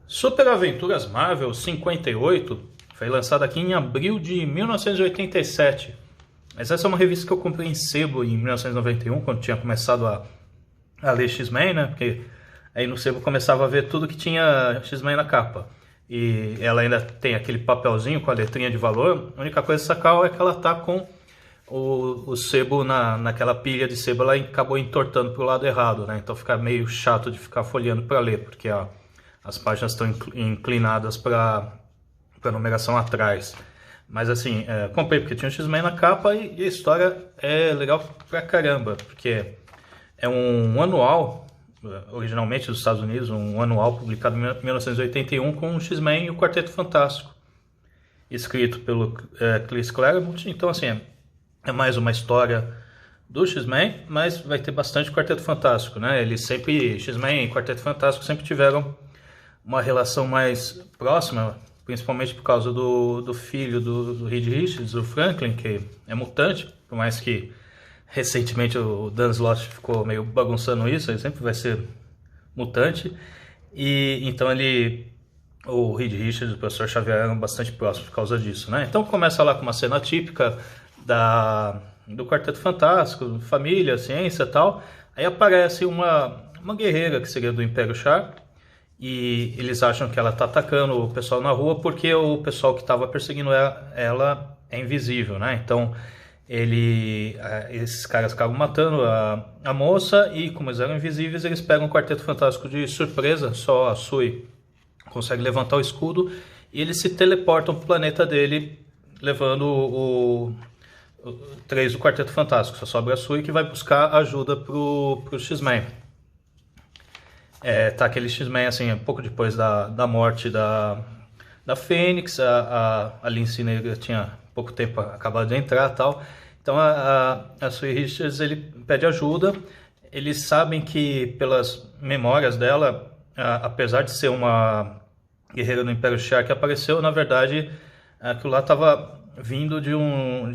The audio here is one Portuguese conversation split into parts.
Super Aventuras Marvel 58 foi lançada aqui em abril de 1987. Mas essa é uma revista que eu comprei em sebo em 1991, quando tinha começado a ler X-Men, né? Porque aí no sebo começava a ver tudo que tinha X-Men na capa. E ela ainda tem aquele papelzinho com a letrinha de valor. A única coisa sacal é que ela tá com o sebo naquela pilha de sebo, ela acabou entortando para o lado errado, né? Então fica meio chato de ficar folheando para ler, porque as páginas estão inclinadas para a numeração atrás. Mas assim, comprei porque tinha o X-Men na capa e a história é legal pra caramba, porque é um anual, originalmente dos Estados Unidos, um anual publicado em 1981 com o X-Men e o Quarteto Fantástico, escrito pelo Chris Claremont. Então assim, é mais uma história do X-Men, mas vai ter bastante Quarteto Fantástico, né? Eles sempre, X-Men e Quarteto Fantástico sempre tiveram uma relação mais próxima, principalmente por causa do filho do Reed Richards, o Franklin, que é mutante, por mais que recentemente o Dan Slott ficou meio bagunçando isso, ele sempre vai ser mutante, e então o Reed Richards e o Professor Xavier eram bastante próximos por causa disso, né? Então começa lá com uma cena típica do Quarteto Fantástico, família, ciência e tal, aí aparece uma guerreira que seria do Império Char, e eles acham que ela está atacando o pessoal na rua porque o pessoal que estava perseguindo ela é invisível, né? Então esses caras acabam matando a moça e, como eles eram invisíveis, eles pegam o Quarteto Fantástico de surpresa. Só a Sui consegue levantar o escudo e eles se teleportam para o planeta dele, levando três do Quarteto Fantástico. Só sobra a Sui, que vai buscar ajuda pro X-Men. Tá aquele X-Men, assim, um pouco depois da morte da Fênix, a Lince Negra tinha pouco tempo acabado de entrar e tal. Então a Sue Richards, ele pede ajuda. Eles sabem que, pelas memórias dela, apesar de ser uma guerreira do Império Char que apareceu, na verdade, aquilo lá estava vindo de um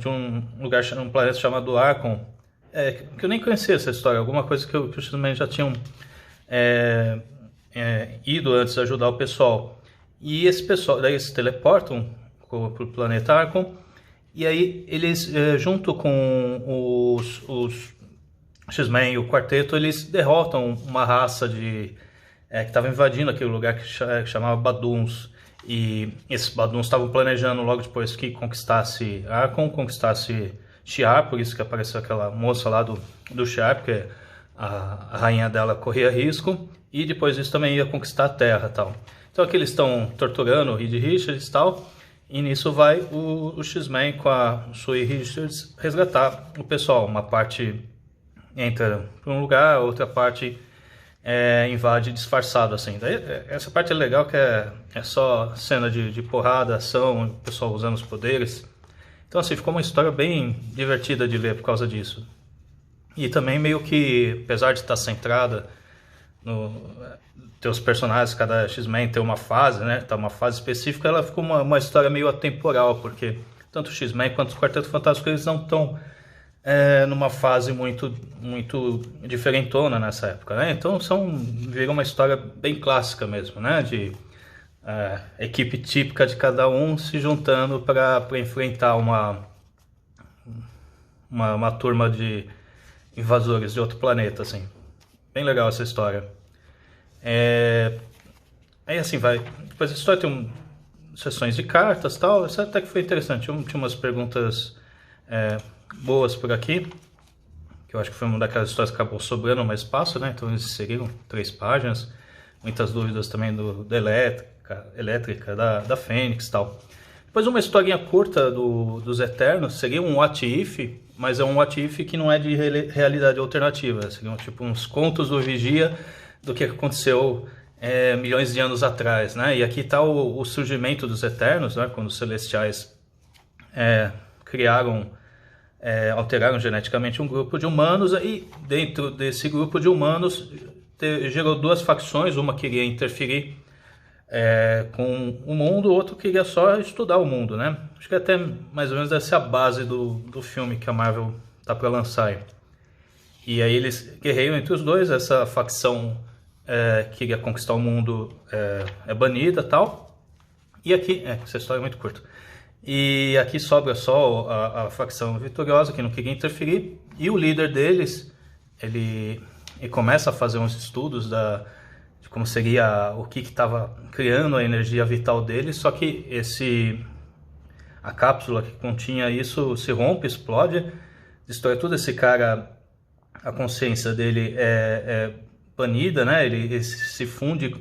lugar, um planeta chamado Archon, que eu nem conhecia essa história, alguma coisa que os X-Men já tinham ido antes de ajudar o pessoal. E esse pessoal, daí eles se teleportam para o planeta Archon, e aí eles, junto com os X-Men e o Quarteto, eles derrotam uma raça que estava invadindo aquele lugar que chamava Baduns. E esses Baduns estavam planejando, logo depois que conquistasse Archon, conquistasse Shi'ar, por isso que apareceu aquela moça lá do Shi'ar, porque a rainha dela corria risco, e depois disso também ia conquistar a Terra e tal. Então aqui eles estão torturando o Reed Richards e tal, e nisso vai o X-Men com a Sue Richards resgatar o pessoal. Uma parte entra para um lugar, outra parte invade disfarçado, assim. Daí, essa parte é legal, que é só cena de porrada, ação, o pessoal usando os poderes. Então assim, ficou uma história bem divertida de ver por causa disso. E também meio que, apesar de estar centrada ter os personagens, cada X-Men tem uma fase, né? Tá uma fase específica, ela ficou uma história meio atemporal, porque tanto o X-Men quanto o Quarteto Fantástico, eles não estão numa fase muito diferentona nessa época, né? Então virou uma história bem clássica mesmo, né? De equipe típica de cada um se juntando para enfrentar uma turma de invasores de outro planeta, assim. Bem legal essa história. Aí assim vai. Depois a história tem sessões de cartas e tal. Isso até que foi interessante. Tinha umas perguntas boas por aqui, que eu acho que foi uma daquelas histórias que acabou sobrando mais espaço, né? Então eles seguiram 3 páginas. Muitas dúvidas também da Elétrica, da Fênix e tal. Depois uma historinha curta dos Eternos. Seria um What If, mas é um What If que não é de realidade alternativa. Seriam tipo uns contos do Vigia do que aconteceu milhões de anos atrás, né? E aqui está o surgimento dos Eternos, né? Quando os Celestiais alteraram geneticamente um grupo de humanos, e dentro desse grupo de humanos gerou 2 facções. Uma queria interferir com o mundo, o outro queria só estudar o mundo, né? Acho que até mais ou menos deve ser a base do filme que a Marvel tá para lançar. E aí eles guerreiam entre os dois. Essa facção queria conquistar o mundo, é banida e tal. E aqui, essa história é muito curta. E aqui sobra só a facção vitoriosa, que não queria interferir. E o líder deles, ele começa a fazer uns estudos de como seria, o que estava criando a energia vital deles. Só que a cápsula que continha isso se rompe, explode, destrói tudo. Esse cara, a consciência dele é banida, né? Ele se funde,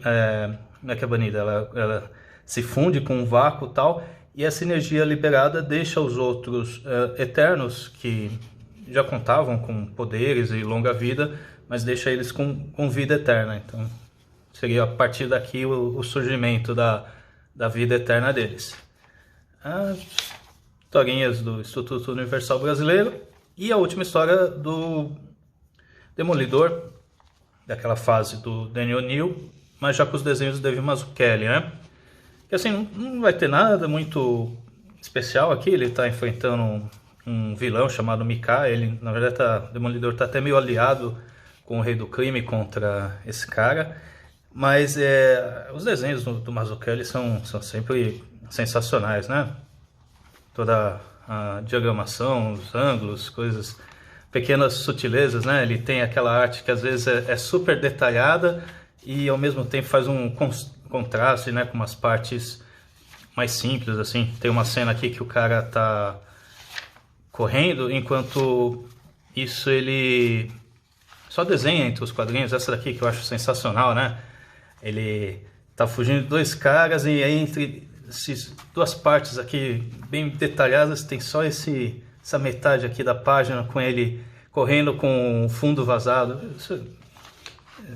não é que é banida, ela se funde com um vácuo e tal, e essa energia liberada deixa os outros Eternos, que já contavam com poderes e longa vida, mas deixa eles com vida eterna. Então seria a partir daqui o surgimento da vida eterna deles. As historinhas do Instituto Universal Brasileiro, e a última história do Demolidor, daquela fase do Daniel O'Neil, mas já com os desenhos do Dave Mazzucchelli, né? Que assim, não vai ter nada muito especial aqui. Ele está enfrentando um vilão chamado Mika. Ele, na verdade, o Demolidor está até meio aliado com o Rei do Crime contra esse cara. Mas os desenhos do Mazzucchelli são sempre sensacionais, né? Toda a diagramação, os ângulos, coisas, pequenas sutilezas, né? Ele tem aquela arte que às vezes é super detalhada e ao mesmo tempo faz um contraste, né, com umas partes mais simples, assim. Tem uma cena aqui que o cara tá correndo, enquanto isso ele só desenha entre os quadrinhos. Essa daqui que eu acho sensacional, né? Ele tá fugindo de dois caras e aí entre essas duas partes aqui bem detalhadas tem só essa metade aqui da página com ele correndo com o fundo vazado.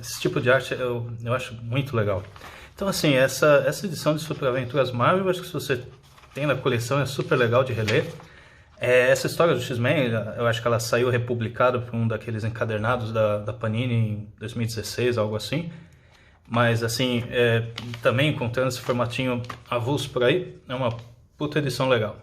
Esse tipo de arte eu acho muito legal. Então assim, essa edição de Super Aventuras Marvel, eu acho que se você tem na coleção é super legal de reler. Essa história do X-Men, eu acho que ela saiu republicada por um daqueles encadernados da Panini em 2016, algo assim. Mas assim, também encontrando esse formatinho avulso por aí, é uma puta edição legal.